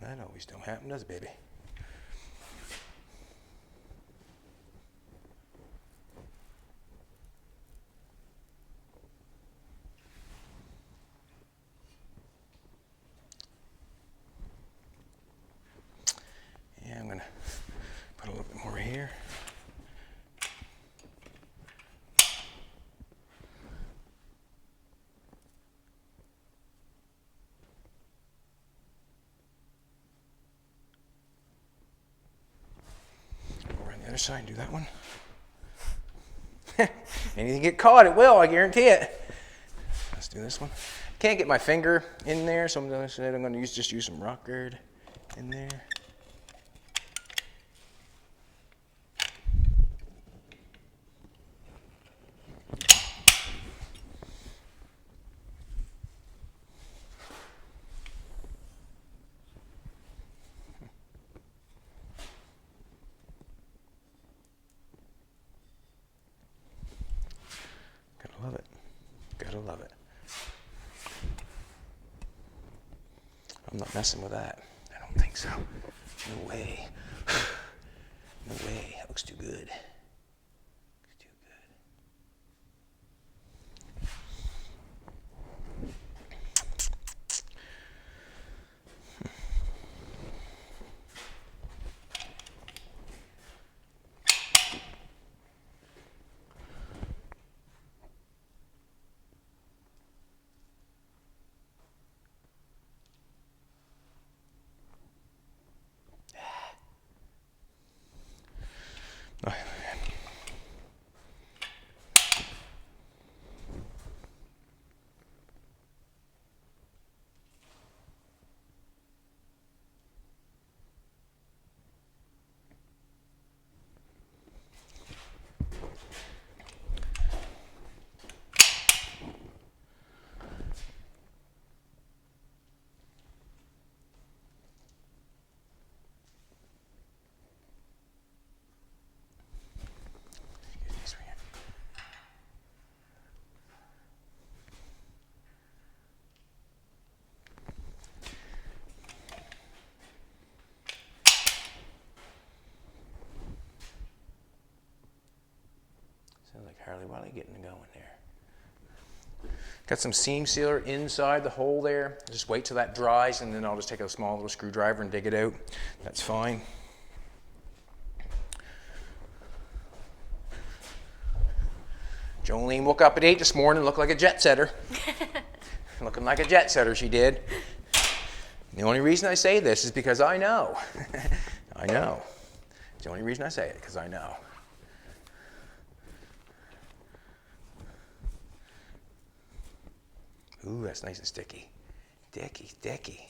That always don't happen, does it, baby? Yeah, I'm gonna put a little bit more here. Other side and do that one. Anything get caught, it will, I guarantee it. Let's do this one. Can't get my finger in there, so I'm going to just use some rock guard in there. Gotta love it. Gotta love it. I'm not messing with that. I don't think so. No way. No way. That looks too good. Looks too good. Oh, man. Sounds like Harley Wiley getting it going there. Got some seam sealer inside the hole there. Just wait till that dries, and then I'll just take a small little screwdriver and dig it out. That's fine. Jolene woke up at 8 this morning, looked like a jet setter. Looking like a jet setter, she did. The only reason I say this is because I know. I know. It's the only reason I say it, because I know. Ooh, that's nice and sticky. Sticky, sticky.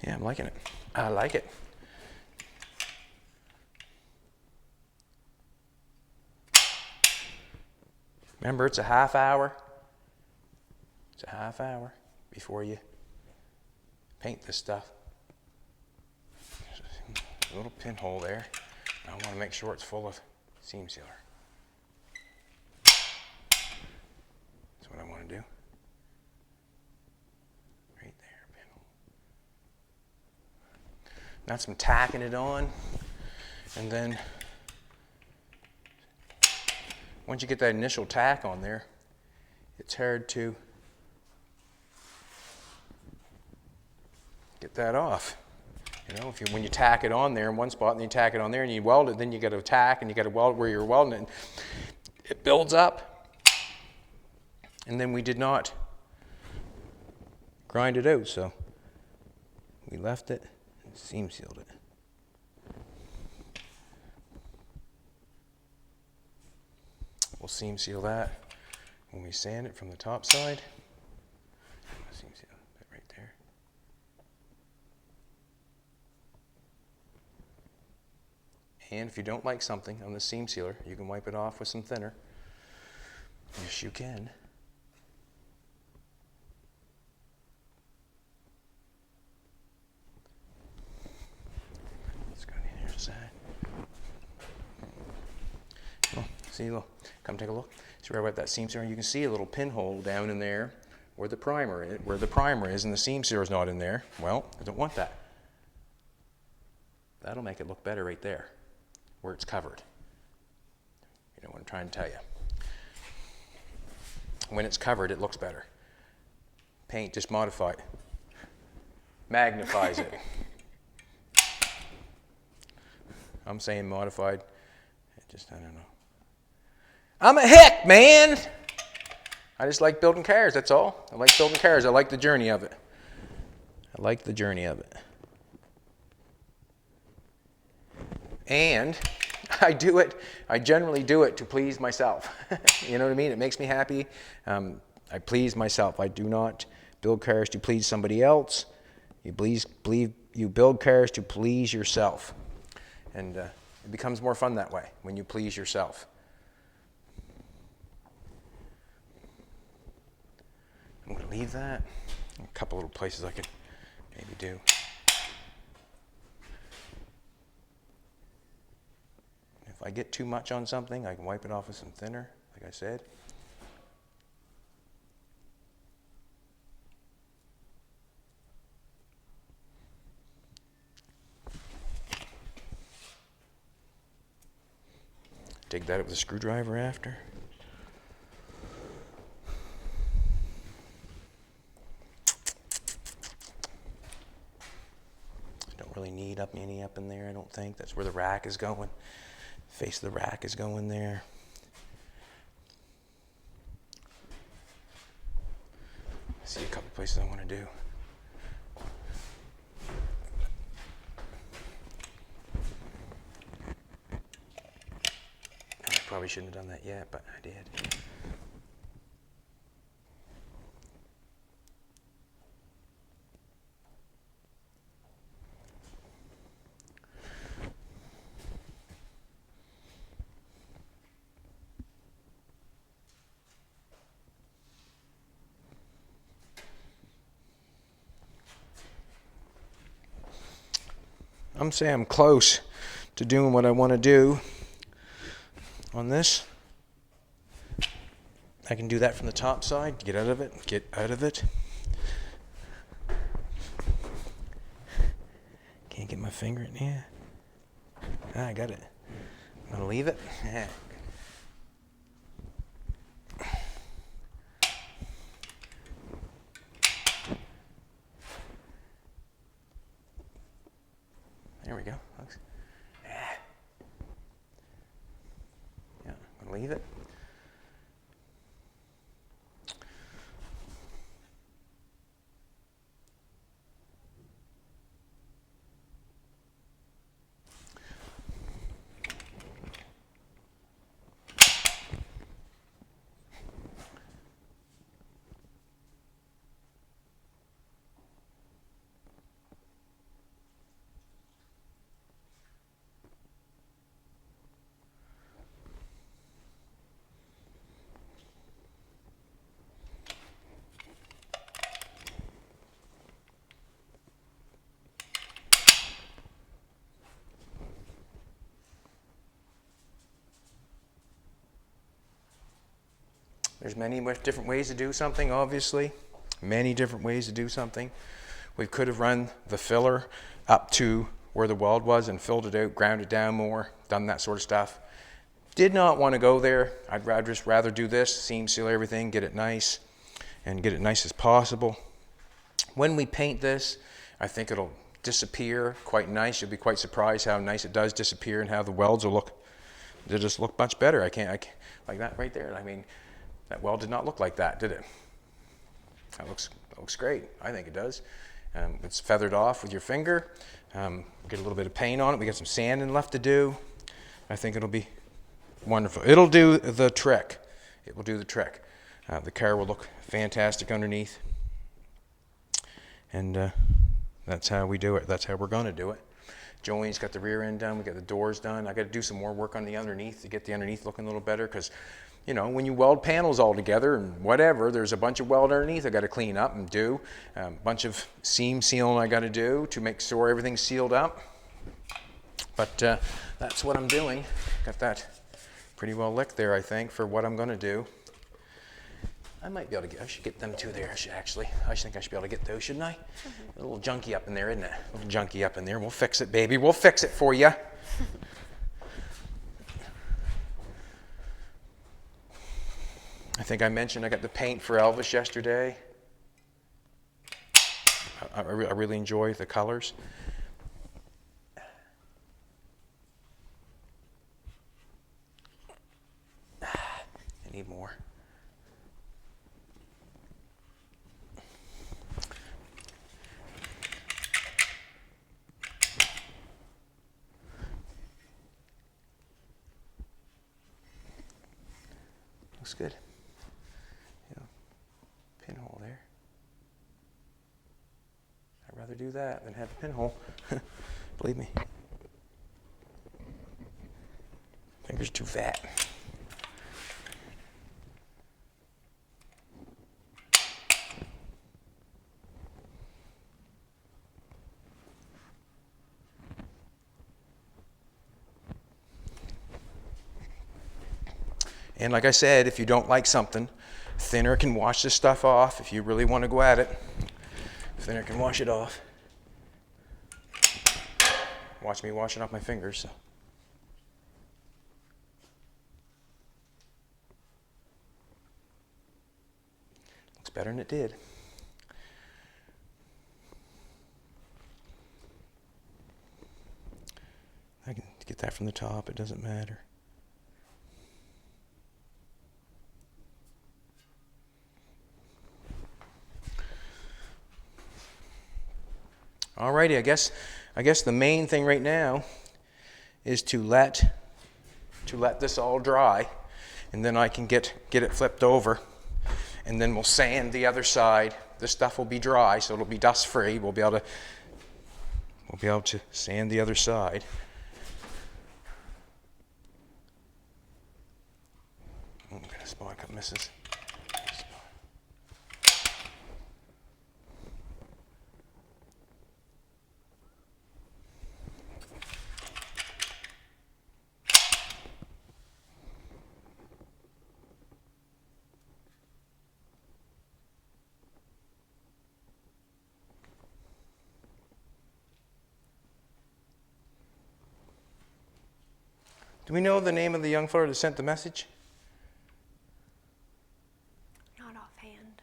Yeah, I'm liking it. I like it. Remember, it's a half hour. It's a half hour before you paint this stuff. There's a little pinhole there. I want to make sure it's full of seam sealer. That's what I want to do. Right there, pinhole. That's some tacking it on, and then once you get that initial tack on there, it's hard to get that off. You know, when you tack it on there in one spot and then you tack it on there and you weld it, then you got to tack and you got to weld where you're welding it. It builds up. And then we did not grind it out, so we left it and seam sealed it. We'll seam seal that. when we sand it from the top side, seam seal bit right there. And if you don't like something on the seam sealer, you can wipe it off with some thinner. Yes, you can. Let's go to the other side. Oh, see, look, come take a look. See where I wiped that seam sealer? You can see a little pinhole down in there where the primer is, and the seam sealer is not in there. Well, I don't want that. That'll make it look better right there, where it's covered. You know what I'm trying to tell you. When it's covered, it looks better. Paint just magnifies it. I'm saying modified. I don't know. I'm a hick, man. I just like building cars, that's all. I like building cars. I like the journey of it. And I generally do it to please myself. You know what I mean? It makes me happy. I please myself. I do not build cars to please somebody else. You build cars to please yourself. And it becomes more fun that way, when you please yourself. I'm going to leave that. A couple little places I could maybe do. If I get too much on something, I can wipe it off with some thinner, like I said. Dig that up with a screwdriver after. Don't really need any up in there, I don't think. That's where the rack is going. Face of the rack is going there. I see a couple places I want to do. I probably shouldn't have done that yet, but I did. I'm saying I'm close to doing what I want to do on this. I can do that from the top side, get out of it. Can't get my finger in here. I got it. I'm gonna leave it. Yeah. There we go. Yeah, I'm gonna leave it. There's many different ways to do something, obviously. Many different ways to do something. We could have run the filler up to where the weld was and filled it out, ground it down more, done that sort of stuff. Did not want to go there. I'd just rather do this, seam seal everything, get it nice, and get it nice as possible. When we paint this, I think it'll disappear quite nice. You'll be quite surprised how nice it does disappear and how the welds will look. They'll just look much better. I can't like that right there. I mean, that weld did not look like that, did it? That looks great. I think it does. It's feathered off with your finger. Get a little bit of paint on it. We got some sanding left to do. I think it'll be wonderful. It'll do the trick. It will do the trick. The car will look fantastic underneath. And that's how we do it. That's how we're going to do it. Jolene's got the rear end done. We got the doors done. I got to do some more work on the underneath to get the underneath looking a little better, because, you know, when you weld panels all together and whatever, there's a bunch of weld underneath I got to clean up and do. A bunch of seam sealing I got to do to make sure everything's sealed up. But that's what I'm doing. Got that pretty well licked there, I think, for what I'm going to do. I might be able to get, I should get them two there, I think I should be able to get those, shouldn't I? A little junky up in there, isn't it? A little junky up in there. We'll fix it, baby. We'll fix it for you. I think I mentioned I got the paint for Elvis yesterday. I really enjoy the colors. I need more. Looks good. You know, pinhole there. I'd rather do that than have a pinhole. Believe me. Fingers too fat. And like I said, if you don't like something, thinner can wash this stuff off. If you really want to go at it, thinner can wash it off. Watch me washing off my fingers. So. Looks better than it did. I can get that from the top, it doesn't matter. Alrighty, I guess the main thing right now is to let this all dry, and then I can get it flipped over, and then we'll sand the other side. This stuff will be dry, so it'll be dust free. We'll be able to sand the other side. Oh, got a spot, got misses. Do we know the name of the young fellow that sent the message? Not offhand.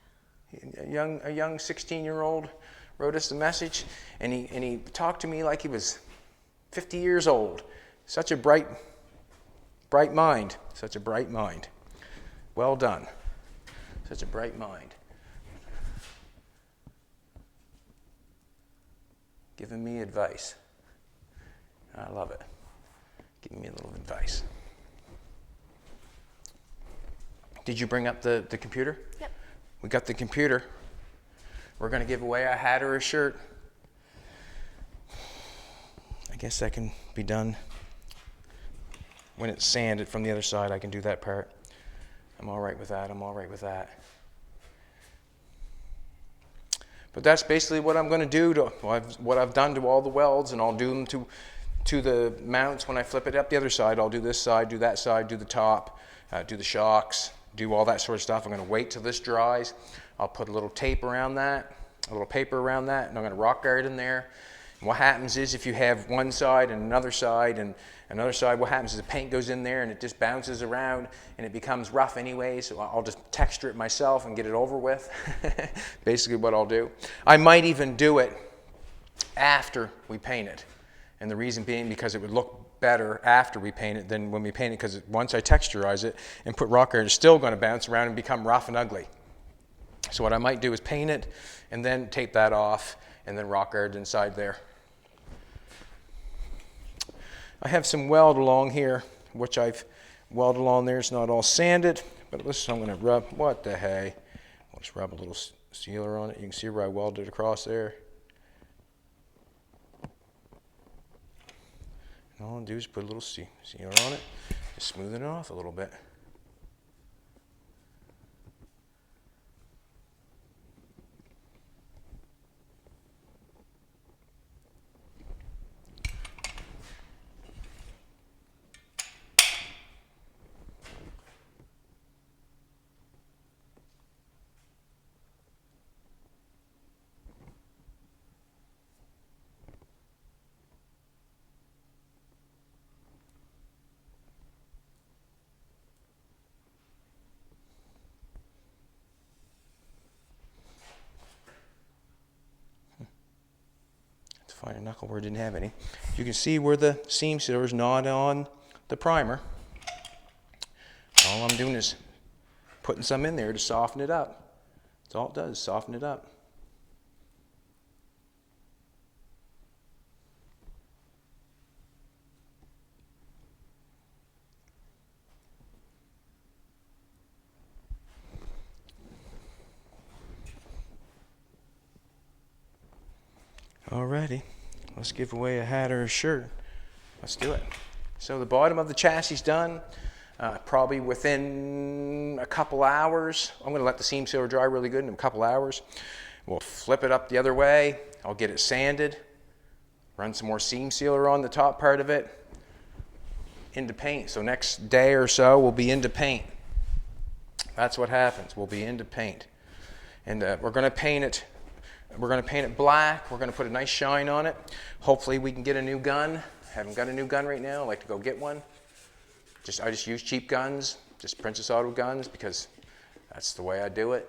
A young 16-year-old wrote us a message, and he talked to me like he was 50 years old. Such a bright mind. Such a bright mind. Well done. Such a bright mind. Giving me advice. I love it. Giving me a little advice. Did you bring up the computer? Yep. We got the computer. We're going to give away a hat or a shirt. I guess that can be done when it's sanded from the other side. I can do that part. I'm all right with that. But that's basically what I'm going to do to what I've done to all the welds, and I'll do them to the mounts. When I flip it up the other side, I'll do this side, do that side, do the top, do the shocks, do all that sort of stuff. I'm going to wait till this dries. I'll put a little tape around that, a little paper around that, and I'm going to rock guard in there. And what happens is, if you have one side and another side, what happens is the paint goes in there and it just bounces around and it becomes rough anyway, so I'll just texture it myself and get it over with. Basically what I'll do. I might even do it after we paint it. And the reason being because it would look better after we paint it than when we paint it, because once I texturize it and put rock guard, it's still going to bounce around and become rough and ugly. So what I might do is paint it and then tape that off and then rock guard inside there. I have some weld along here, which I've welded along there. It's not all sanded, But listen, I'm gonna rub, what the hey? I'll just rub a little sealer on it. You can see where I welded across there. And all I'll do is put a little sealer on it, just smoothing it off a little bit. Find a knuckle where it didn't have any. You can see where the seam sealer is not on the primer. All I'm doing is putting some in there to soften it up. That's all it does, soften it up. Alrighty, let's give away a hat or a shirt. Let's do it. So the bottom of the chassis is done. Probably within a couple hours. I'm gonna let the seam sealer dry really good in a couple hours. We'll flip it up the other way. I'll get it sanded, run some more seam sealer on the top part of it, into paint. So next day or so, we'll be into paint. That's what happens, we'll be into paint. And we're gonna paint it. We're going to paint it black. We're going to put a nice shine on it. Hopefully we can get a new gun. Haven't got a new gun right now. I'd like to go get one. I just use cheap guns, just Princess Auto guns, because that's the way I do it.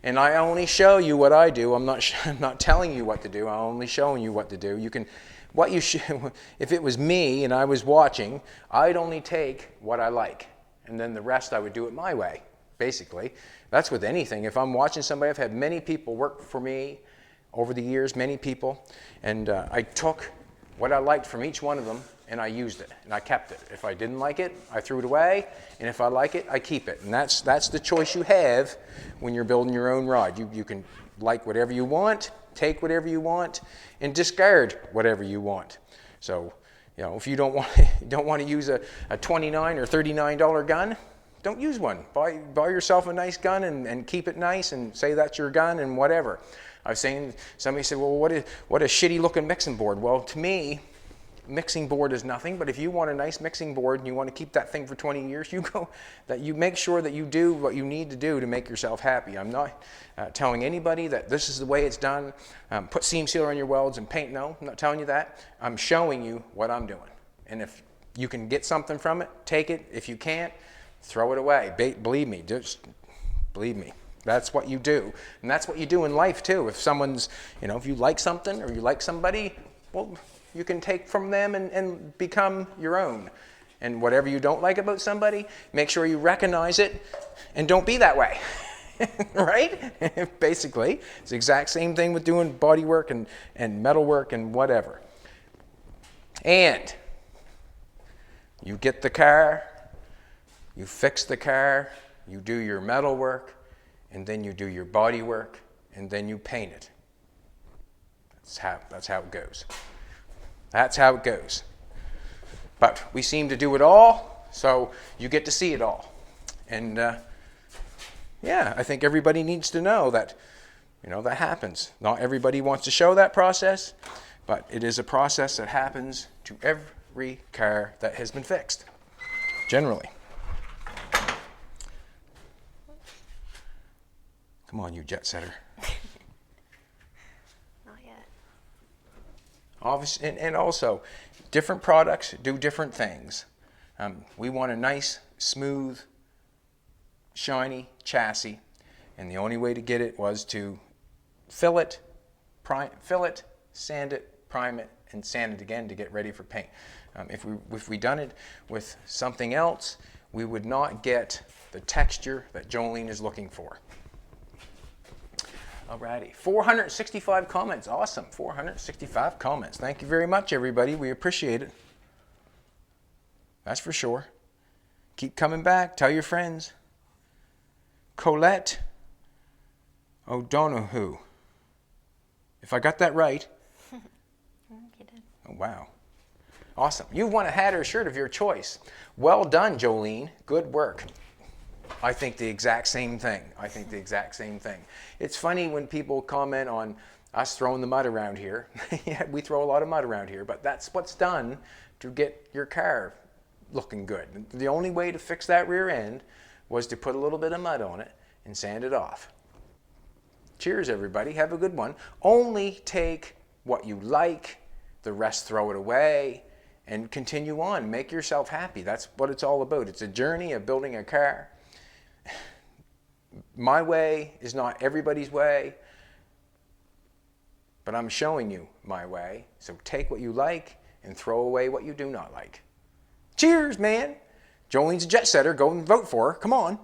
And I only show you what I do. I'm not telling you what to do. I'm only showing you what to do. If it was me and I was watching, I'd only take what I like, and then the rest I would do it my way. Basically, that's with anything. If I'm watching somebody, I've had many people work for me over the years, many people, and I took what I liked from each one of them and I used it and I kept it. If I didn't like it, I threw it away, and if I like it, I keep it. And that's the choice you have when you're building your own rod. You can like whatever you want, take whatever you want, and discard whatever you want. So, you know, if you don't want to use a $29 or $39 gun, don't use one. Buy yourself a nice gun and keep it nice and say that's your gun and whatever. I've seen somebody say, well, what a shitty looking mixing board. Well, to me, mixing board is nothing, but if you want a nice mixing board and you want to keep that thing for 20 years, you make sure that you do what you need to do to make yourself happy. I'm not telling anybody that this is the way it's done. Put seam sealer on your welds and paint. No, I'm not telling you that. I'm showing you what I'm doing. And if you can get something from it, take it. If you can't, throw it away. Believe me, just believe me. That's what you do. And that's what you do in life too. If someone's, if you like something or you like somebody, well, you can take from them and become your own. And whatever you don't like about somebody, make sure you recognize it and don't be that way. Right? Basically, it's the exact same thing with doing body work and metal work and whatever. And you get the car, you fix the car, you do your metal work, and then you do your body work, and then you paint it. That's how it goes. That's how it goes. But we seem to do it all, so you get to see it all. And yeah, I think everybody needs to know that, that happens. Not everybody wants to show that process, but it is a process that happens to every car that has been fixed, generally. Come on, you jet setter. Not yet. Obviously, and also, different products do different things. We want a nice, smooth, shiny chassis, and the only way to get it was to fill it, sand it, prime it, and sand it again to get ready for paint. If we done it with something else, we would not get the texture that Jolene is looking for. Alrighty, 465 comments, awesome, 465 comments. Thank you very much, everybody, we appreciate it. That's for sure. Keep coming back, tell your friends. Colette O'Donoghue. If I got that right. You did. Oh, wow. Awesome. You've won a hat or a shirt of your choice. Well done, Jolene. Good work. I think the exact same thing. It's funny when people comment on us throwing the mud around here. Yeah, we throw a lot of mud around here, but that's what's done to get your car looking good. The only way to fix that rear end was to put a little bit of mud on it and sand it off. Cheers, everybody. Have a good one. Only take what you like, the rest throw it away, and continue on. Make yourself happy. That's what it's all about. It's a journey of building a car. My way is not everybody's way, but I'm showing you my way. So take what you like and throw away what you do not like. Cheers, man. Jolene's a jet setter. Go and vote for her. Come on.